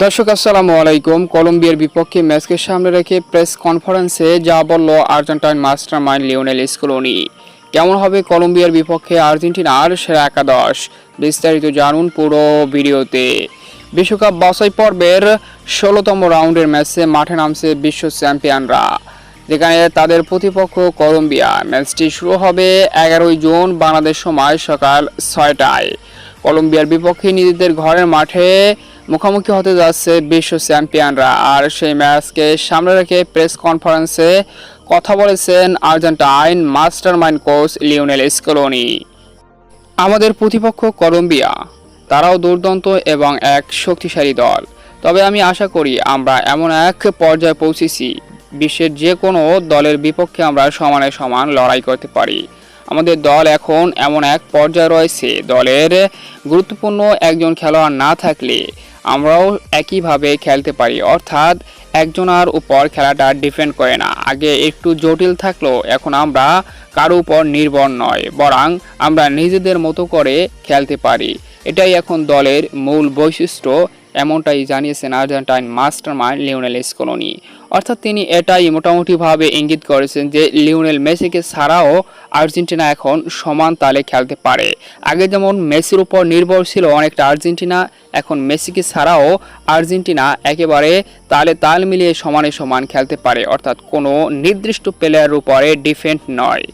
দর্শক আসসালামু আলাইকুম। কলম্বিয়ার বিপক্ষে ম্যাচকে সামনে রেখে প্রেস কনফারেন্সে যা বলল আর্জেন্টাইন মাস্টারমাইন্ড লিওনেল স্কেলোনি। কেমন হবে কলম্বিয়ার বিপক্ষে আর্জেন্টিনার সেরা একাদশ, বিস্তারিত জানুন পুরো ভিডিওতে। বিশ্বকাপ বাছাই পর্বের 16তম রাউন্ডের ম্যাচে মাঠে নামছে বিশ্ব চ্যাম্পিয়নরা, যেখানে তাদের প্রতিপক্ষ কলম্বিয়া। ম্যাচটি শুরু হবে 11 জুন বাংলাদেশ সময় সকাল 6টায়। কলম্বিয়ার বিপক্ষে নিজেদের ঘরের মাঠে মুখোমুখি হতে যাচ্ছে বিশ্ব চ্যাম্পিয়নরা। আর সেই ম্যাচকে সামনে রেখে প্রেস কনফারেন্সে কথা বলেছেন আর্জেন্টাইন মাস্টারমাইন্ড কোচ লিওনেল স্কেলোনি। আমাদের প্রতিপক্ষ কলম্বিয়া, তারাও দুর্দান্ত এবং এক শক্তিশালী দল। তবে আমি আশা করি আমরা এমন এক পর্যায়ে পৌঁছেছি, বিশ্বের যে কোনো দলের বিপক্ষে আমরা সমানে সমান লড়াই করতে পারি। আমাদের দল এখন এমন এক পর্যায়ে রয়েছে, দলের গুরুত্বপূর্ণ একজন খেলোয়াড় না থাকলে আমরাও একইভাবে খেলতে পারি, অর্থাৎ একজনের উপর খেলাটা ডিপেন্ড করে না। আগে একটু জটিল থাকলেও এখন আমরা কারো উপর নির্ভর নয়, বরং আমরা নিজেদের মতো করে খেলতে পারি। এটাই এখন দলের মূল বৈশিষ্ট্য, এমনটাই জানিয়েছেন আর্জেন্টাইন মাস্টারমাইন্ড লিওনেল স্কেলোনি। অর্থাৎ তিনি এটাই মোটামুটিভাবে ইঙ্গিত করেছেন যে লিওনেল মেসিকে ছাড়াও আর্জেন্টিনা এখন সমান তালে খেলতে পারে। আগে যেমন মেসির উপর নির্ভর ছিল অনেকটা আর্জেন্টিনা, এখন মেসিকে ছাড়াও আর্জেন্টিনা একেবারে তাল মিলিয়ে সমানে সমান খেলতে পারে, অর্থাৎ কোনো নির্দিষ্ট প্লেয়ারের উপরে ডিপেন্ড নয়।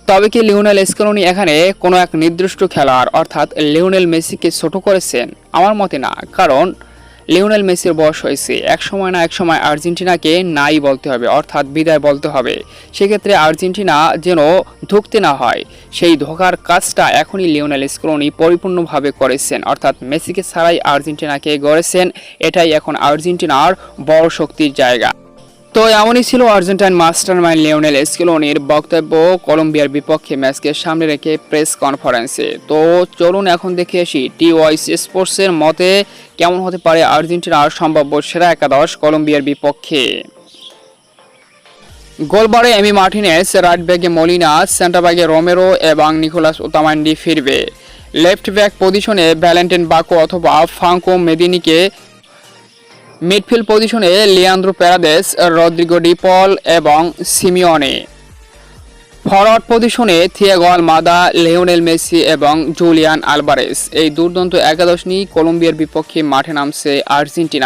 তবে কি লিওনেল স্কেলোনি এখানে কোনো এক নির্দিষ্ট খেলোয়াড় অর্থাৎ লিওনেল মেসিকে ছোট করেছেন? আমার মতে না, কারণ লিওনেল মেসির বয়স হয়েছে, এক সময় না এক সময় আর্জেন্টিনাকে নাই বলতে হবে, অর্থাৎ বিদায় বলতে হবে। সেক্ষেত্রে আর্জেন্টিনা যেন ধুঁকতে না হয়, সেই ধোকার কাজটা এখনই লিওনেল স্কেলোনি পরিপূর্ণভাবে করেছেন, অর্থাৎ মেসিকে ছাড়াই আর্জেন্টিনাকে গড়েছেন। এটাই এখন আর্জেন্টিনার বড় শক্তির জায়গা। তো এমনই ছিল আর্জেন্টাইন মাস্টারমাইন্ড লিওনেল স্কেলোনির বক্তব্য কলম্বিয়ার বিপক্ষে ম্যাচকে সামনে রেখে প্রেস কনফারেন্সে। তো চলুন এখন দেখে আসি টিওয়াইস স্পোর্টসের মতে কেমন হতে পারে আর্জেন্টিনার সম্ভাব্য সেরা একাদশ কলম্বিয়ার বিপক্ষে। গোলবারে এমি মার্টিনেজ, রাইট ব্যাকে মলিনা, সেন্টার ব্যাকে রোমেরো এবং নিকোলাস ওতামান্ডি ফিরবে। লেফট ব্যাক পজিশনে ভ্যালেন্টিন বাকো অথবা ফ্রাঙ্কো মেদিনিকে, মিডফিল্ড পজিশনে লিয়ান্দ্রো প্যারাদেস, রদ্রিগো ডি পল এবং সিমিওনে। ফরওয়ার্ড পজিশনে থিয়াগো আলমাদা, লিওনেল মেসি এবং জুলিয়ান আলভারেস। এই দুর্দান্ত একাদশ নিয়ে কলম্বিয়ার বিপক্ষে মাঠে নামছে আর্জেন্টিনা।